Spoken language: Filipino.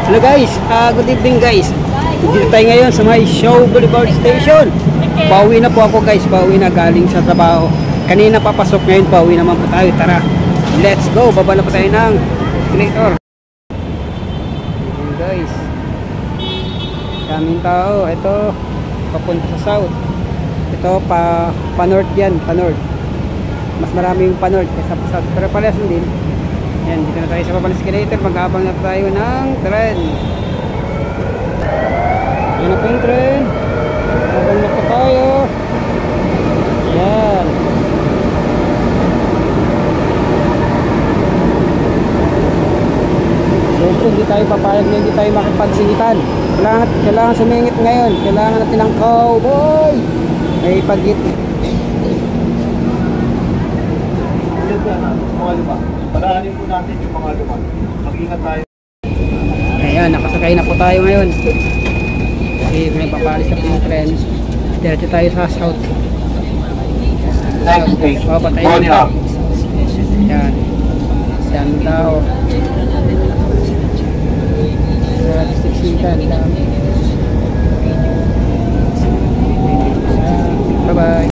Hello guys, good evening guys. Dito tayo ngayon sa may Shaw Boulevard Station. Pauwi na po ako guys, pauwi na galing sa trabaho. Kanina papasok, ngayon pauwi naman po tayo. Tara, let's go, baba na po tayo ng escalator. Guys, daming tao. Ito, papunta sa south. Ito, pa north yan, pa north. Mas maraming pa north kaysa pa south. Pero palas din. Yan, dito na tayo sa baba ng escalator. Mag-aabang na tayo ng tren. Yan na po yung tren. Abang na po tayo. Yan. So hindi tayo papayag na hindi tayo makipagsingitan. Kailangan sumingit ngayon. Kailangan natin ng cowboy. May pagit. Palahanin po natin yung mga luman. Mag-ingat tayo. Ayan, nakasakay na po tayo ngayon. Kasi may papalis na po yung tren. Diretso tayo sa south. Next station, Ayan. Yan daw.